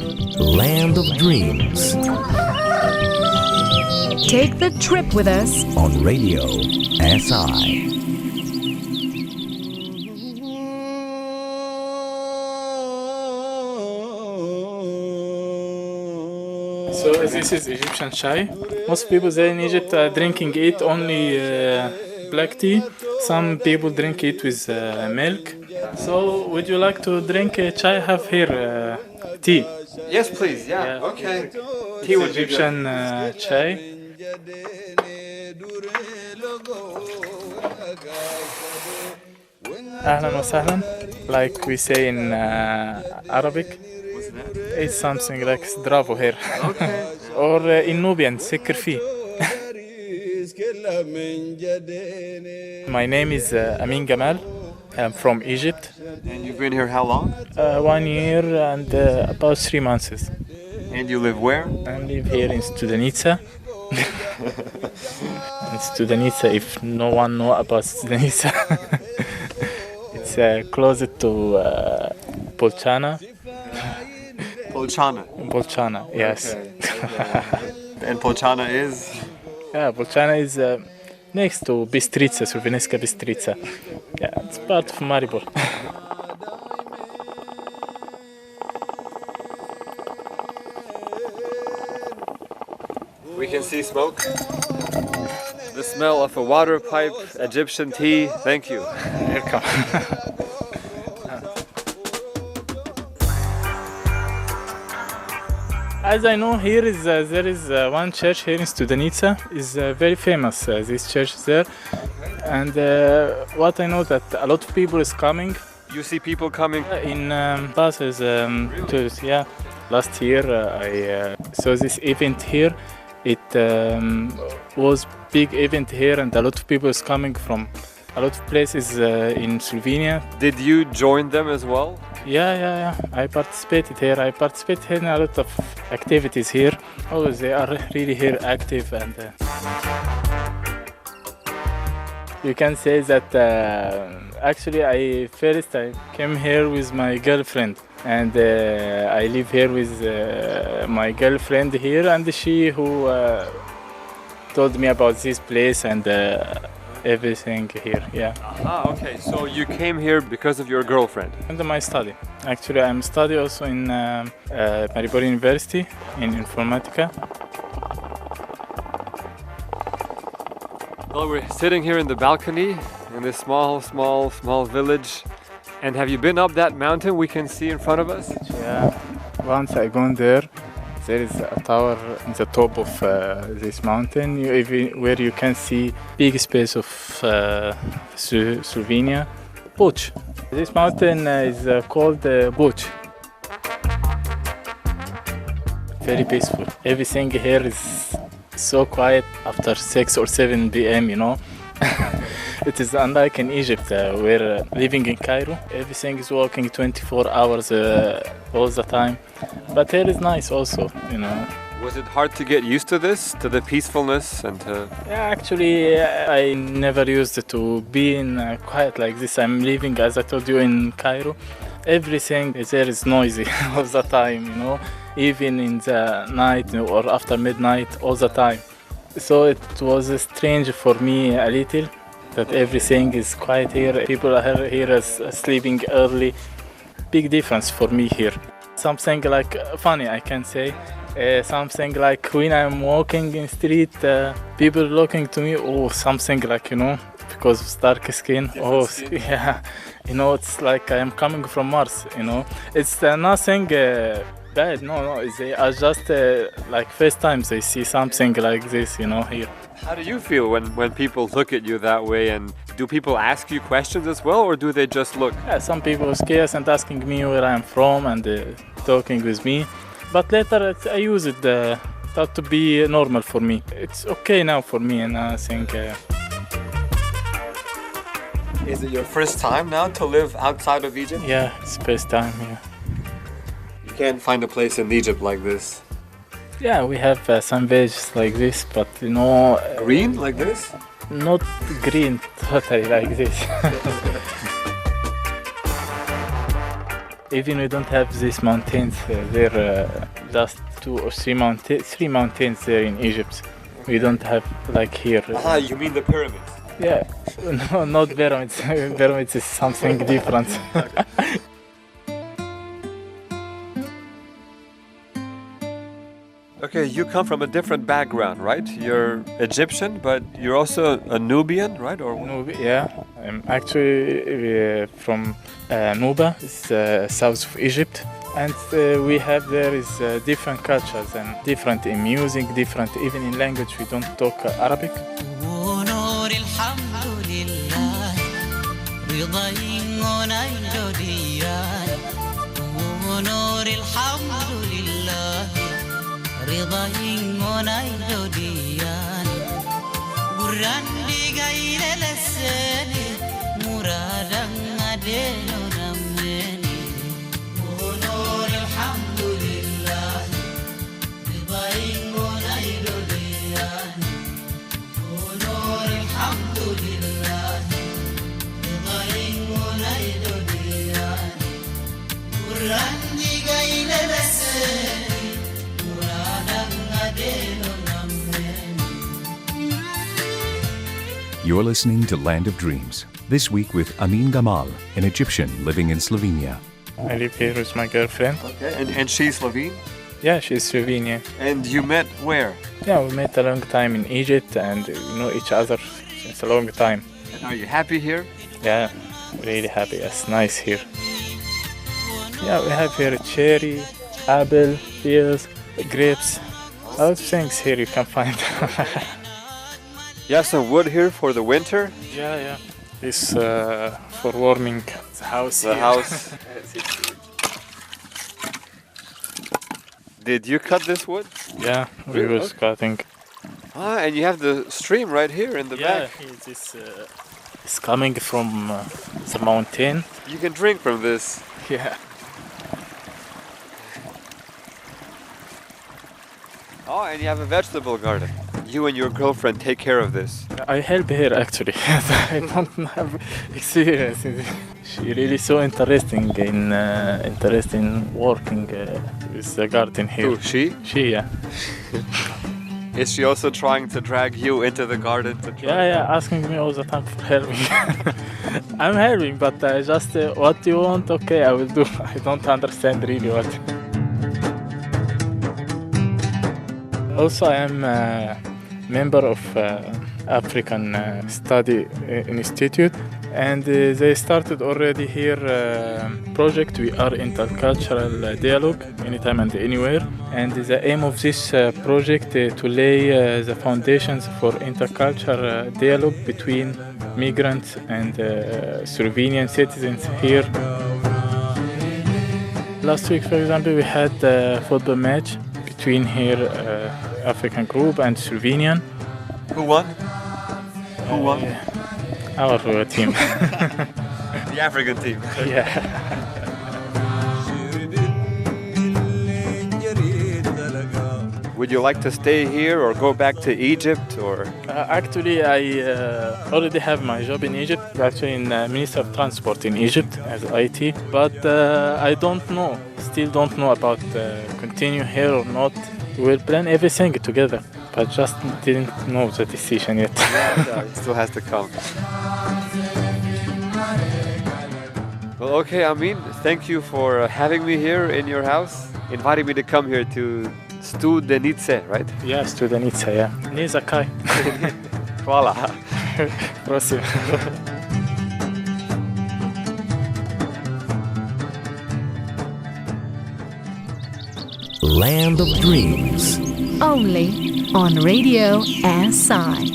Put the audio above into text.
Land of Dreams. Take the trip with us On Radio SI. So this is Egyptian chai. Most people there in Egypt are drinking it only black tea. Some people drink it with milk. So would you like to drink chai? I have here tea. Yes, please. Yeah. Okay. Tea It's would be Egyptian chai. أهلا وسهلا. Like we say in Arabic. What's that? It's something like Zdravo here. Okay. Or in Nubian, securfi. My name is Amin Gamal. I'm from Egypt. And you've been here how long? 1 year and about 3 months. And you live where? I live here in Studenice. In Studenice, if no one know about Studenice. It's closer to Bolčana. Polčana. Bolčana, yes. And Polčana is? Yeah, Bolčana is next to Bistrica, Slovenska Bistrica. Yeah, it's part of Maribor. We can see smoke. The smell of a water pipe, Egyptian tea. Thank you. Welcome. As I know, here is there is one church here in Studenice. Is very famous. This church there, and what I know that a lot of people is coming You see people coming? in buses. Yeah, last year I saw this event here. It was big event here, and a lot of people is coming from a lot of places in Slovenia. Did you join them as well? Yeah. I participated here. I participated in a lot of activities here. Oh, they are really here active, and you can say that actually I came here with my girlfriend, and I live here with my girlfriend here, and she who told me about this place and everything here. Yeah. Ah, okay. So you came here because of your girlfriend. And my study. Actually, I'm studying also in Maribor University in Informatica. Well, we're sitting here in the balcony in this small village. And have you been up that mountain we can see in front of us? Yeah. Once I gone there, there is a tower in the top of this mountain where you can see big space of Slovenia. Boč. This mountain is called Boč. Very peaceful. Everything here is so quiet after 6 or 7 p.m., you know. It is unlike in Egypt, where living in Cairo, everything is working 24 hours all the time. But here is nice also, you know. Was it hard to get used to this, to the peacefulness and to... Yeah, actually, I never used to be in quiet like this. I'm living, as I told you, in Cairo. Everything there is noisy all the time, you know. Even in the night or after midnight, all the time. So it was strange for me a little that everything is quiet here. People are here sleeping early. Big difference for me here. Something like funny, I can say. Something like when I'm walking in street, people looking to me, oh, something like, you know, because of dark skin. Yeah, you know, it's like I'm coming from Mars, you know. It's nothing bad, no, they are just like first time they see something like this, you know, here. How do you feel when people look at you that way, and do people ask you questions as well, or do they just look? Yeah, some people are scared and asking me where I'm from and talking with me. But later I use it thought to be normal for me. It's okay now for me, and I think... Is it your first time now to live outside of Egypt? Yeah, it's first time, yeah. You can't find a place in Egypt like this. Yeah, we have some villages like this, but you know... Green like this? Not green totally like this. Even we don't have these mountains, there just three mountains there in Egypt. We don't have like here. You mean the pyramids? Yeah, no, not pyramids. Pyramids is something different. Okay, you come from a different background, right? You're Egyptian, but you're also a Nubian, right? Or Yeah, I'm actually from Nuba, it's south of Egypt. And we have there is different cultures and different in music, different even in language. We don't talk Arabic. You're listening to Land of Dreams, this week with Amin Gamal, an Egyptian living in Slovenia. I live here with my girlfriend. okay, and she's Slovene. Yeah, she's Slovenian. And you met where? Yeah, we met a long time in Egypt and we know each other since a long time. And are you happy here? Yeah, really happy. It's nice here. Yeah, we have here cherry, apple, pears, grapes. A lot of things here you can find. You have some wood here for the winter? Yeah. This for warming the house. The here. house. Did you cut this wood? Yeah, we Really? was cutting. And you have the stream right here in the back. It's coming from the mountain. You can drink from this. Yeah. Oh, and you have a vegetable garden. You and your girlfriend take care of this. I help her actually. I don't have experience in it. She really so interesting in working with the garden here. Who, she? She, yeah. Is she also trying to drag you into the garden to try? Yeah, asking me all the time for helping. I'm helping, but just what you want, okay, I will do. I don't understand really what. Also, I am a member of African Study Institute, and they started already here project. We are intercultural dialogue anytime and anywhere, and the aim of this project to lay the foundations for intercultural dialogue between migrants and Slovenian citizens here. Last week, for example, we had a football match between here African group and Slovenian. Who won? Who won? Our team. The African team. Yeah. Would you like to stay here or go back to Egypt or? Actually, I already have my job in Egypt, actually in Minister of Transport in Egypt as IT, but I don't know, still don't know about continue here or not. We'll plan everything together, but just didn't know the decision yet. Yeah, it still has to come. Well, okay, Amin, thank you for having me here in your house, inviting me to come here to Studenice, right? Yeah, Studenice, yeah. Nie zakaj. Hvala. Prosim. Land of Dreams. Only on Radio SI.